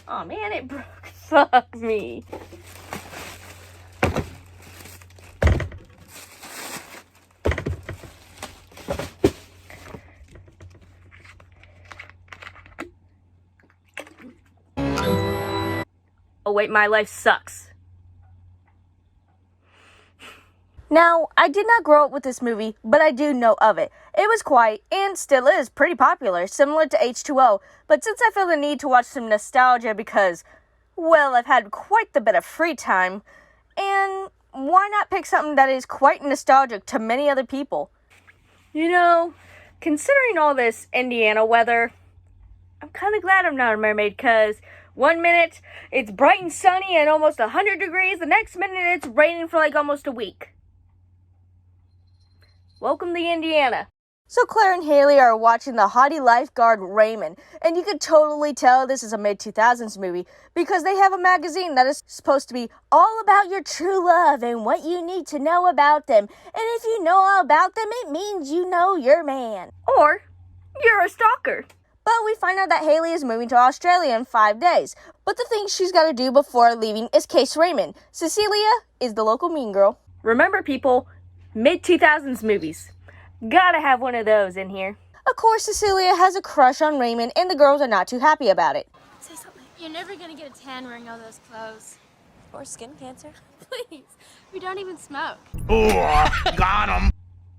Oh man, it broke. Fuck me. Oh wait, my life sucks. Now, I did not grow up with this movie, but I do know of it. It was quite, and still is, pretty popular, similar to H2O, but since I feel the need to watch some nostalgia because, well, I've had quite the bit of free time, and why not pick something that is quite nostalgic to many other people? You know, considering all this Indiana weather, I'm kind of glad I'm not a mermaid, because one minute it's bright and sunny and almost 100 degrees, the next minute it's raining for like almost a week. Welcome to Indiana. So Claire and Haley are watching the haughty lifeguard Raymond, and you can totally tell this is a mid-2000s movie because they have a magazine that is supposed to be all about your true love and what you need to know about them. And if you know all about them, it means you know your man. Or you're a stalker. But we find out that Haley is moving to Australia in 5 days. But the thing she's got to do before leaving is case Raymond. Cecilia is the local mean girl. Remember, people, mid-2000s movies. Gotta have one of those in here. Of course, Cecilia has a crush on Raymond, and the girls are not too happy about it. Say something. You're never gonna get a tan wearing all those clothes. Or skin cancer. Please. We don't even smoke. Ooh, got him.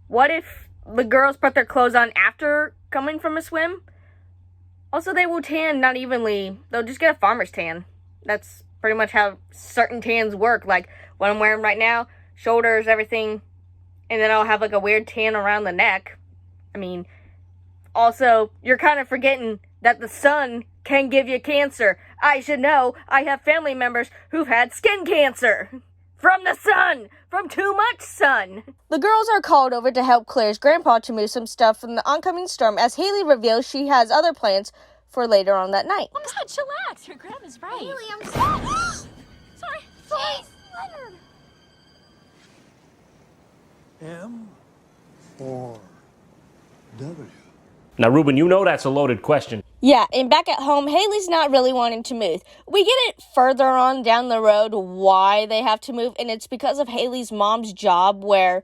What if the girls put their clothes on after coming from a swim? Also, they will tan not evenly. They'll just get a farmer's tan. That's pretty much how certain tans work. Like what I'm wearing right now, shoulders, everything. And then I'll have like a weird tan around the neck. I mean, also, you're kind of forgetting that the sun can give you cancer. I should know. I have family members who've had skin cancer. From the sun! From too much sun! The girls are called over to help Claire's grandpa to move some stuff from the oncoming storm as Haley reveals she has other plans for later on that night. Oh my God, chillax. Your grandma's right. Haley, I'm sorry. Sorry. Jeez, Leonard. M or W? Now, Ruben, you know that's a loaded question. Yeah, and back at home, Haley's not really wanting to move. We get it further on down the road why they have to move, and it's because of Haley's mom's job where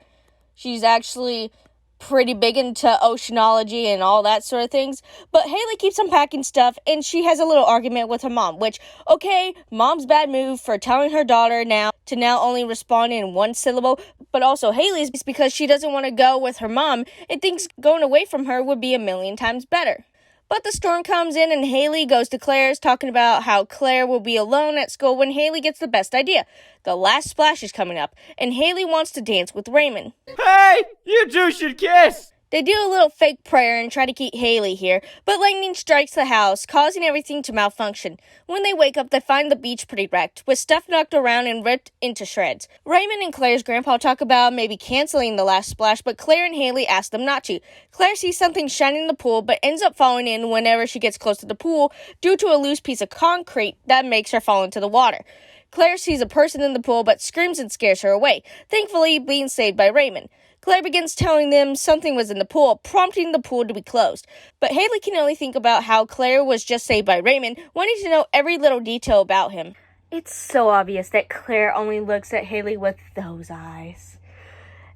she's actually pretty big into oceanology and all that sort of things. But Haley keeps unpacking stuff, and she has a little argument with her mom, which, okay, mom's bad move for telling her daughter now only respond in one syllable, but also Haley's because she doesn't want to go with her mom and thinks going away from her would be a million times better. But the storm comes in and Haley goes to Claire's talking about how Claire will be alone at school when Haley gets the best idea. The last splash is coming up, and Haley wants to dance with Raymond. Hey, you two should kiss. They do a little fake prayer and try to keep Haley here, but lightning strikes the house, causing everything to malfunction. When they wake up, they find the beach pretty wrecked, with stuff knocked around and ripped into shreds. Raymond and Claire's grandpa talk about maybe canceling the last splash, but Claire and Haley ask them not to. Claire sees something shining in the pool, but ends up falling in whenever she gets close to the pool due to a loose piece of concrete that makes her fall into the water. Claire sees a person in the pool, but screams and scares her away, thankfully being saved by Raymond. Claire begins telling them something was in the pool, prompting the pool to be closed. But Haley can only think about how Claire was just saved by Raymond, wanting to know every little detail about him. It's so obvious that Claire only looks at Haley with those eyes.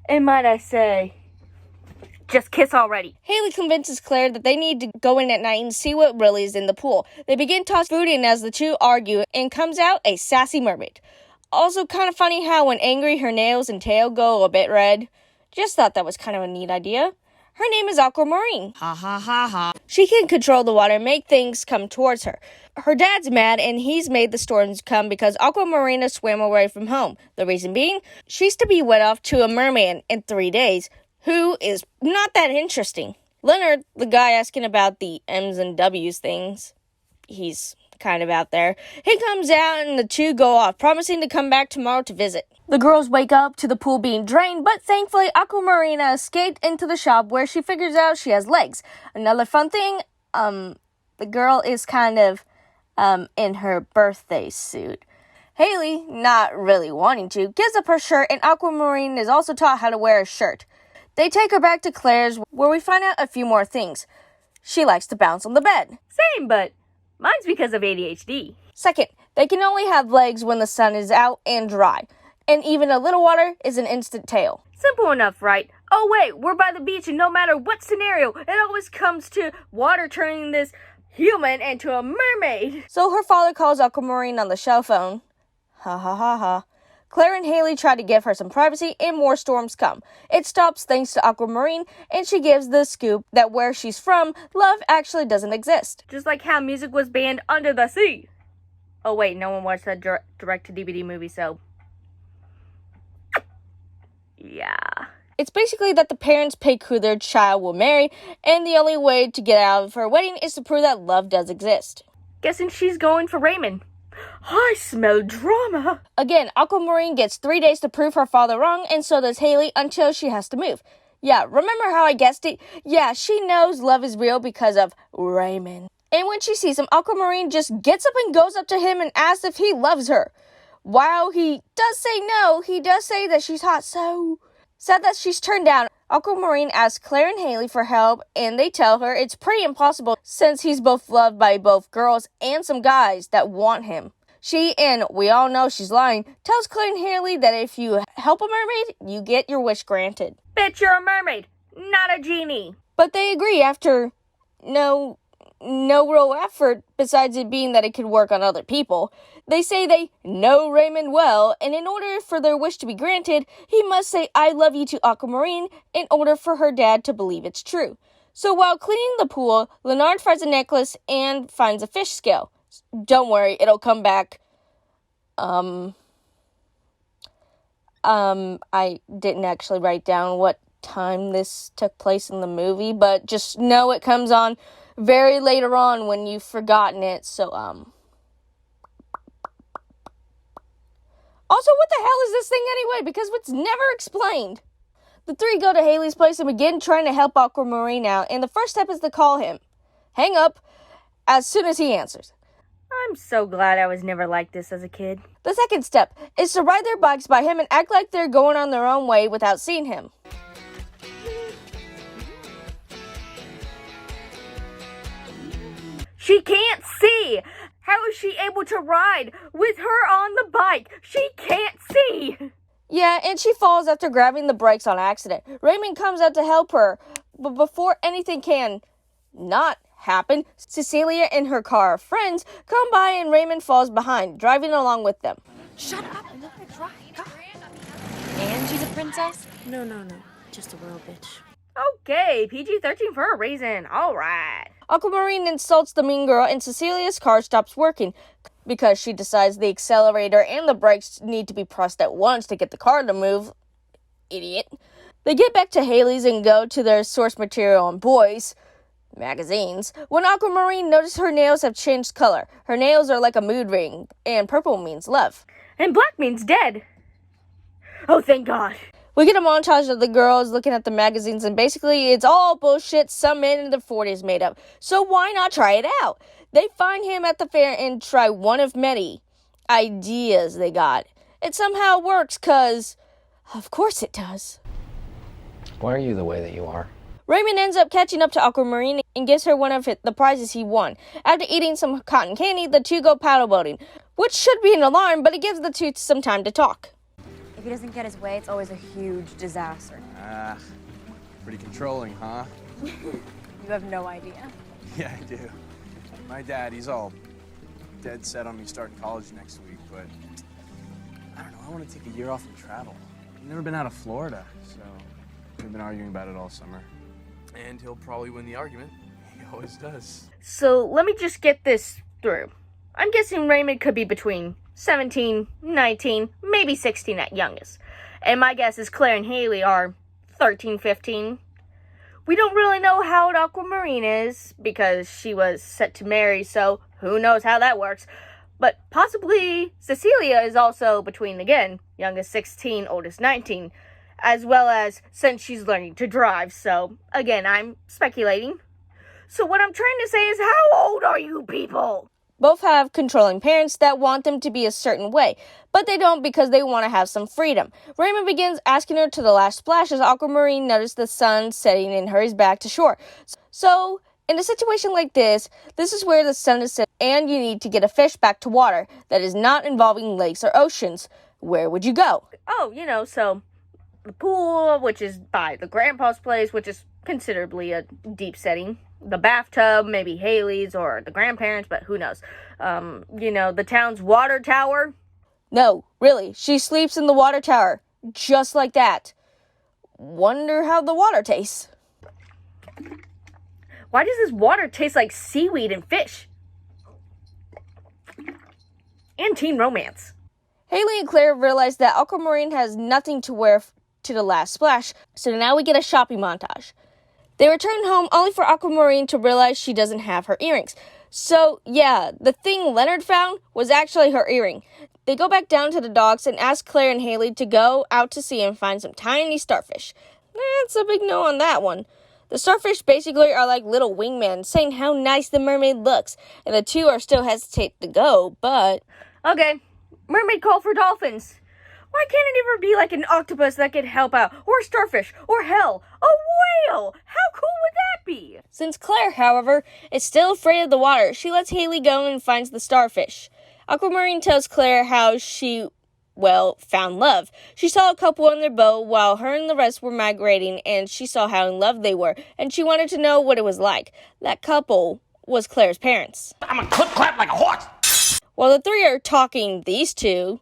And might I say, just kiss already. Haley convinces Claire that they need to go in at night and see what really is in the pool. They begin tossing food in as the two argue, and comes out a sassy mermaid. Also kind of funny how when angry her nails and tail go a bit red. Just thought that was kind of a neat idea. Her name is Aquamarine. Ha ha ha ha. She can control the water and make things come towards her. Her dad's mad and he's made the storms come because Aquamarina swam away from home. The reason being, she's to be wed off to a merman in 3 days, who is not that interesting. Leonard, the guy asking about the M's and W's things, he's kind of out there. He comes out and the two go off, promising to come back tomorrow to visit. The girls wake up to the pool being drained, but thankfully Aquamarina escaped into the shop where she figures out she has legs. Another fun thing, the girl is kind of in her birthday suit. Haley, not really wanting to, gives up her shirt, and Aquamarine is also taught how to wear a shirt. They take her back to Claire's, where we find out a few more things. She likes to bounce on the bed. Same, but Mine's because of ADHD. Second, they can only have legs when the sun is out and dry. And even a little water is an instant tail. Simple enough, right? Oh wait, we're by the beach and no matter what scenario, it always comes to water turning this human into a mermaid. So her father calls Aquamarine on the cell phone. Ha ha ha ha. Claire and Haley try to give her some privacy and more storms come. It stops thanks to Aquamarine and she gives the scoop that where she's from, love actually doesn't exist. Just like how music was banned under the sea. Oh wait, no one watched that direct-to-DVD movie, so... yeah. It's basically that the parents pick who their child will marry, and the only way to get out of her wedding is to prove that love does exist. Guessing she's going for Raymond. I smell drama. Again, Aquamarine gets 3 days to prove her father wrong, and so does Haley until she has to move. Yeah, remember how I guessed it? Yeah, she knows love is real because of Raymond. And when she sees him, Aquamarine just gets up and goes up to him and asks if he loves her. While he does say no, he does say that she's hot, so... sad that she's turned down. Aquamarine asks Claire and Haley for help, and they tell her it's pretty impossible since he's both loved by both girls and some guys that want him. She, and we all know she's lying, tells Claire and Haley that if you help a mermaid, you get your wish granted. Bitch, you're a mermaid, not a genie. But they agree after no real effort besides it being that it could work on other people. They say they know Raymond well, and in order for their wish to be granted, he must say I love you to Aquamarine in order for her dad to believe it's true. So while cleaning the pool, Leonard finds a necklace and finds a fish scale. Don't worry, it'll come back. I didn't actually write down what time this took place in the movie, but just know it comes on very later on when you've forgotten it, so, Also, what the hell is this thing anyway? Because it's never explained. The three go to Haley's place and begin trying to help Aquamarine out, and the first step is to call him. Hang up as soon as he answers. I'm so glad I was never like this as a kid. The second step is to ride their bikes by him and act like they're going on their own way without seeing him. She can't see! How is she able to ride with her on the bike? She can't see! Yeah, and she falls after grabbing the brakes on accident. Raymond comes out to help her, but before anything can not happen, Cecilia and her car of friends come by and Raymond falls behind, driving along with them. Shut up and let her drive. God. And she's a princess? No. Just a royal bitch. Okay, PG-13 for a reason. Alright. Aquamarine insults the mean girl and Cecilia's car stops working because she decides the accelerator and the brakes need to be pressed at once to get the car to move. Idiot. They get back to Haley's and go to their source material on boys' magazines when Aquamarine notices her nails have changed color. Her nails are like a mood ring, and purple means love. And black means dead. Oh, thank God. We get a montage of the girls looking at the magazines, and basically it's all bullshit some man in their 40s made up. So why not try it out? They find him at the fair and try one of many ideas they got. It somehow works, cause of course it does. Why are you the way that you are? Raymond ends up catching up to Aquamarine and gives her one of the prizes he won. After eating some cotton candy, the two go paddle boating, which should be an alarm, but it gives the two some time to talk. If he doesn't get his way, it's always a huge disaster. Pretty controlling, huh? You have no idea. Yeah, I do. My dad, he's all dead set on me starting college next week, but I don't know, I want to take a year off and travel. I've never been out of Florida, so we've been arguing about it all summer. And he'll probably win the argument. He always does. So let me just get this through. I'm guessing Raymond could be between 17, 19, maybe 16 at youngest. And my guess is Claire and Haley are 13, 15. We don't really know how old Aquamarine is because she was set to marry, so who knows how that works. But possibly Cecilia is also between, again, youngest 16, oldest 19, as well as since she's learning to drive. So, again, I'm speculating. So what I'm trying to say is, how old are you people? Both have controlling parents that want them to be a certain way, but they don't because they want to have some freedom. Raymond begins asking her to the last splash as Aquamarine notices the sun setting and hurries back to shore. So In a situation like this is where the sun is set and you need to get a fish back to water that is not involving lakes or oceans. Where would you go? Oh, so the pool, which is by the grandpa's place, which is considerably a deep setting. The bathtub, maybe Haley's or the grandparents, but who knows. The town's water tower. No, really, she sleeps in the water tower, just like that. Wonder how the water tastes. Why does this water taste like seaweed and fish? And teen romance. Haley and Claire realize that Aquamarine has nothing to wear to the last splash, so now we get a shopping montage. They return home only for Aquamarine to realize she doesn't have her earrings. So, yeah, the thing Leonard found was actually her earring. They go back down to the docks and ask Claire and Haley to go out to sea and find some tiny starfish. That's a big no on that one. The starfish basically are like little wingmen saying how nice the mermaid looks, and the two are still hesitate to go, but... Okay, mermaid call for dolphins. Why can't it ever be like an octopus that could help out, or a starfish, or hell, a whale? How cool would that be? Since Claire, however, is still afraid of the water, she lets Haley go and finds the starfish. Aquamarine tells Claire how she, found love. She saw a couple on their boat while her and the rest were migrating, and she saw how in love they were, and she wanted to know what it was like. That couple was Claire's parents. I'm a clip-clap like a horse. While the three are talking, these two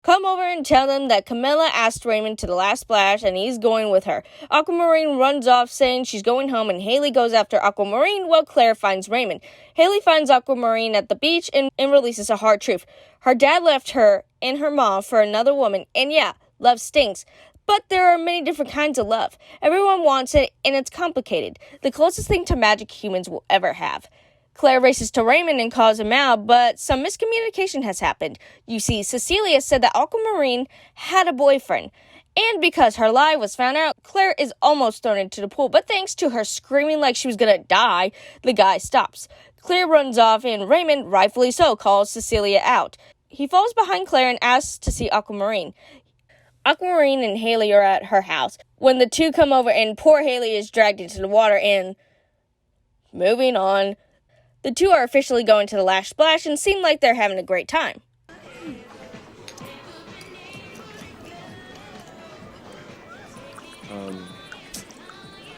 come over and tell them that Camilla asked Raymond to the last splash and he's going with her. Aquamarine runs off saying she's going home, and Haley goes after Aquamarine while Claire finds Raymond. Haley finds Aquamarine at the beach and releases a hard truth. Her dad left her and her mom for another woman, and yeah, love stinks. But there are many different kinds of love. Everyone wants it, and it's complicated. The closest thing to magic humans will ever have. Claire races to Raymond and calls him out, but some miscommunication has happened. You see, Cecilia said that Aquamarine had a boyfriend, and because her lie was found out, Claire is almost thrown into the pool, but thanks to her screaming like she was gonna die, the guy stops. Claire runs off, and Raymond, rightfully so, calls Cecilia out. He falls behind Claire and asks to see Aquamarine. Aquamarine and Haley are at her house when the two come over, and poor Haley is dragged into the water, and moving on. The two are officially going to the last splash and seem like they're having a great time.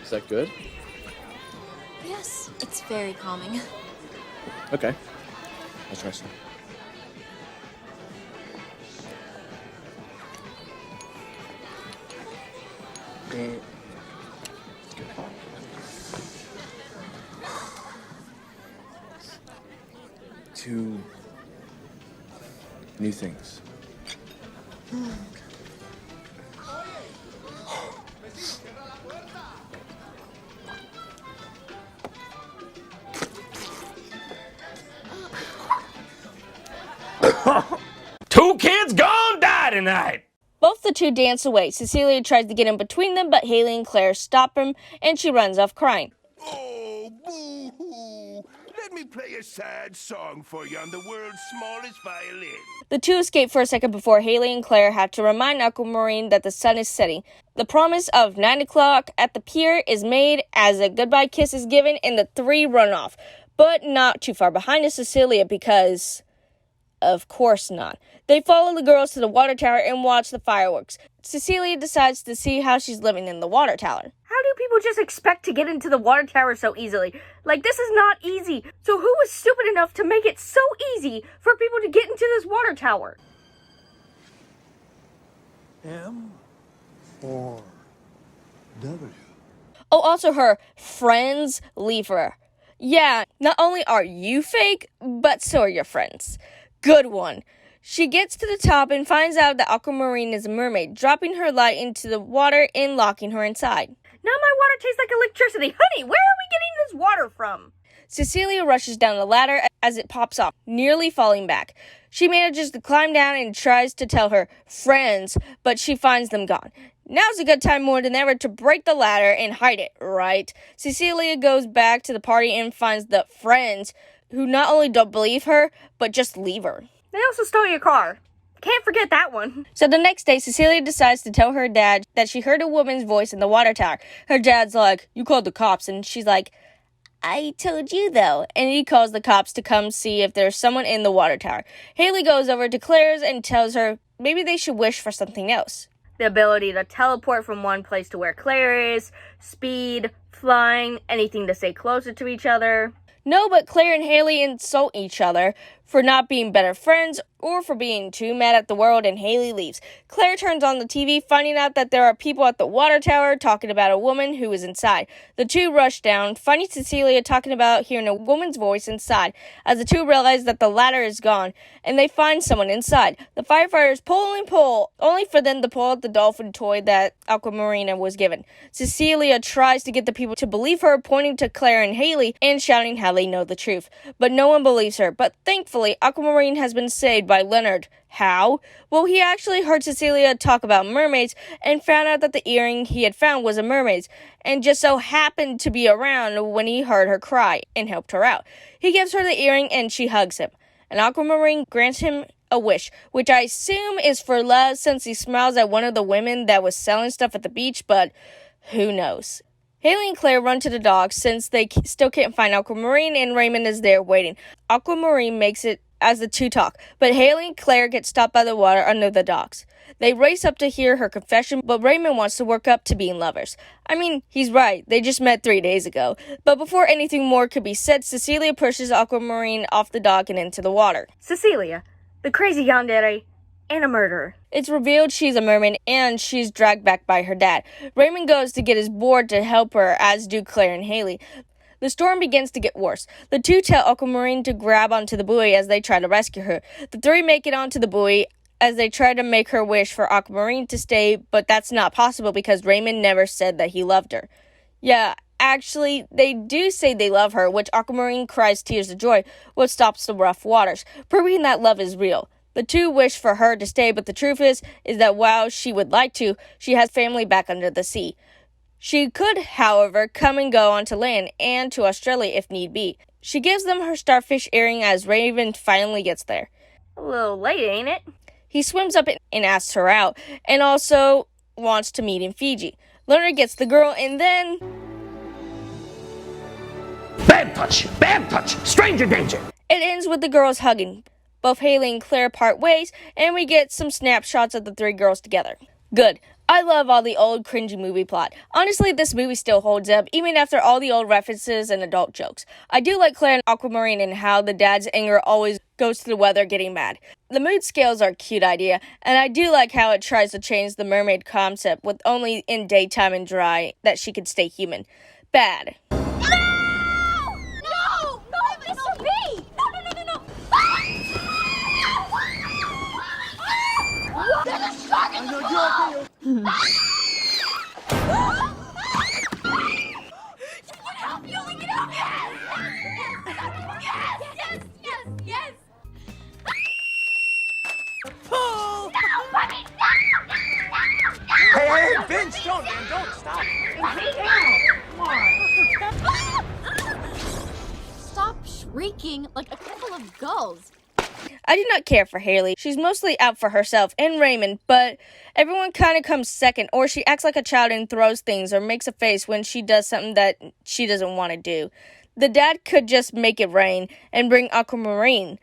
Is that good? Yes, it's very calming. Okay. I'll try some. Two new things. Two kids gone die tonight. Both the two dance away. Cecilia tries to get in between them, but Haley and Claire stop him, and she runs off crying. Oh, boo-hoo. Let me play a sad song for you on the world's smallest violin. The two escape for a second before Haley and Claire have to remind Aquamarine that the sun is setting. The promise of 9 o'clock at the pier is made as a goodbye kiss is given, and the three run off. But not too far behind is Cecilia because... of course not. They follow the girls to the water tower and watch the fireworks. Cecilia decides to see how she's living in the water tower. How do people just expect to get into the water tower so easily? Like, this is not easy. So who was stupid enough to make it so easy for people to get into this water tower? M or W? Oh, also her friends leave her. Yeah, not only are you fake, but so are your friends. Good one. She gets to the top and finds out that Aquamarine is a mermaid, dropping her light into the water and locking her inside. Now my water tastes like electricity. Honey, where are we getting this water from? Cecilia rushes down the ladder as it pops off, nearly falling back. She manages to climb down and tries to tell her friends, but she finds them gone. Now's a good time more than ever to break the ladder and hide it, right? Cecilia goes back to the party and finds the friends who not only don't believe her, but just leave her. They also stole your car. Can't forget that one. So the next day, Cecilia decides to tell her dad that she heard a woman's voice in the water tower. Her dad's like, "You called the cops," and she's like, I told you though. And he calls the cops to come see if there's someone in the water tower. Haley goes over to Claire's and tells her maybe they should wish for something else. The ability to teleport from one place to where Claire is, speed, flying, anything to stay closer to each other. No, but Claire and Haley insult each other for not being better friends or for being too mad at the world, and Haley leaves. Claire turns on the TV, finding out that there are people at the water tower talking about a woman who is inside. The two rush down, finding Cecilia talking about hearing a woman's voice inside, as the two realize that the ladder is gone, and they find someone inside. The firefighters pull and pull, only for them to pull out the dolphin toy that Aquamarine was given. Cecilia tries to get the people to believe her, pointing to Claire and Haley and shouting how they know the truth. But no one believes her. But thankfully, Aquamarine has been saved by Leonard. How? Well, he actually heard Cecilia talk about mermaids and found out that the earring he had found was a mermaid's, and just so happened to be around when he heard her cry and helped her out. He gives her the earring and she hugs him. And Aquamarine grants him a wish, which I assume is for love since he smiles at one of the women that was selling stuff at the beach, but who knows? Haley and Claire run to the docks since they still can't find Aquamarine, and Raymond is there waiting. Aquamarine makes it as the two talk, but Haley and Claire get stopped by the water under the docks. They race up to hear her confession, but Raymond wants to work up to being lovers. I mean, he's right, they just met 3 days ago. But before anything more could be said, Cecilia pushes Aquamarine off the dock and into the water. Cecilia, the crazy yandere, and a murderer. It's revealed she's a mermaid, and she's dragged back by her dad. Raymond goes to get his board to help her, as do Claire and Haley. The storm begins to get worse. The two tell Aquamarine to grab onto the buoy as they try to rescue her. The three make it onto the buoy as they try to make her wish for Aquamarine to stay, but that's not possible because Raymond never said that he loved her. Yeah, actually, they do say they love her, which Aquamarine cries tears of joy, which stops the rough waters, proving that love is real. The two wish for her to stay, but the truth is that while she would like to, she has family back under the sea. She could, however, come and go onto land and to Australia if need be. She gives them her starfish earring as Raven finally gets there. A little late, ain't it? He swims up and asks her out, and also wants to meet in Fiji. Leonard gets the girl, and then... Bad touch! Bad touch! Stranger danger! It ends with the girls hugging. Both Haley and Claire part ways, and we get some snapshots of the three girls together. Good. I love all the old cringy movie plot. Honestly, this movie still holds up, even after all the old references and adult jokes. I do like Claire and Aquamarine and how the dad's anger always goes to the weather getting mad. The mood scales are a cute idea, and I do like how it tries to change the mermaid concept with only in daytime and dry that she could stay human. Bad. Yes! Hey, Vince, don't stop. Stop shrieking like a couple of gulls. I do not care for Haley. She's mostly out for herself and Raymond, but everyone kind of comes second, or she acts like a child and throws things or makes a face when she does something that she doesn't want to do. The dad could just make it rain and bring Aquamarine.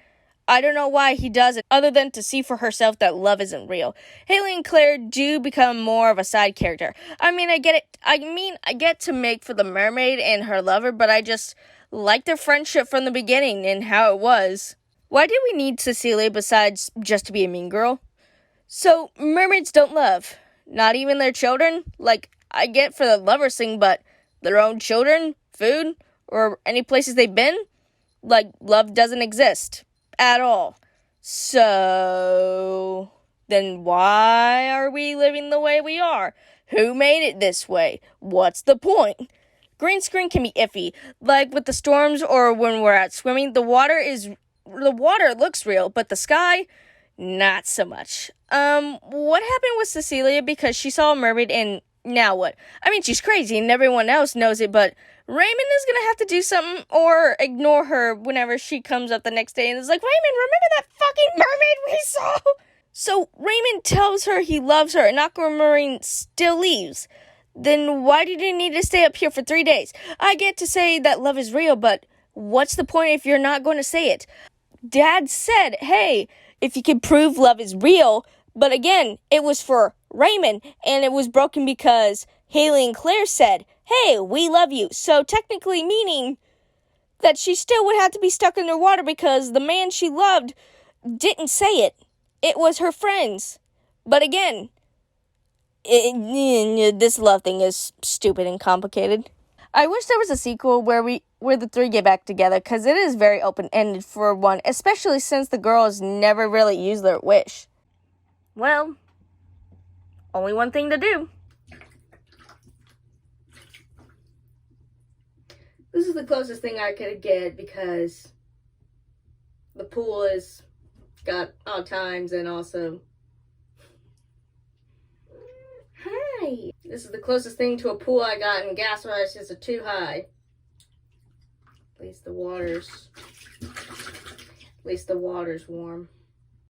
I don't know why he does it, other than to see for herself that love isn't real. Haley and Claire do become more of a side character. I mean, I get it. I get to make for the mermaid and her lover, but I just like their friendship from the beginning and how it was. Why did we need Cecilia besides just to be a mean girl? So, mermaids don't love. Not even their children? Like, I get for the lovers thing, but their own children, food, or any places they've been? Like, love doesn't exist. At all. So, then why are we living the way we are? Who made it this way? What's the point? Green screen can be iffy. Like with the storms or when we're out swimming, the water looks real, but the sky, not so much. What happened with Cecilia because she saw a mermaid and now what? I mean, she's crazy and everyone else knows it, but Raymond is gonna have to do something or ignore her whenever she comes up the next day and is like, Raymond, remember that fucking mermaid we saw? So Raymond tells her he loves her and Aquamarine still leaves. then why did you need to stay up here for 3 days? I get to say that love is real, but what's the point if you're not going to say it? Dad said, hey, if you can prove love is real, but again, it was for Raymond, and it was broken because Haley and Claire said, hey, we love you. So technically meaning that she still would have to be stuck underwater because the man she loved didn't say it. It was her friends. But again, this love thing is stupid and complicated. I wish there was a sequel where the three get back together, because it is very open-ended for one, especially since the girls never really used their wish. Well, only one thing to do. This is the closest thing I could get because the pool is got odd times and also... Hi! This is the closest thing to a pool I got, and gas prices are too high. At least the water's warm.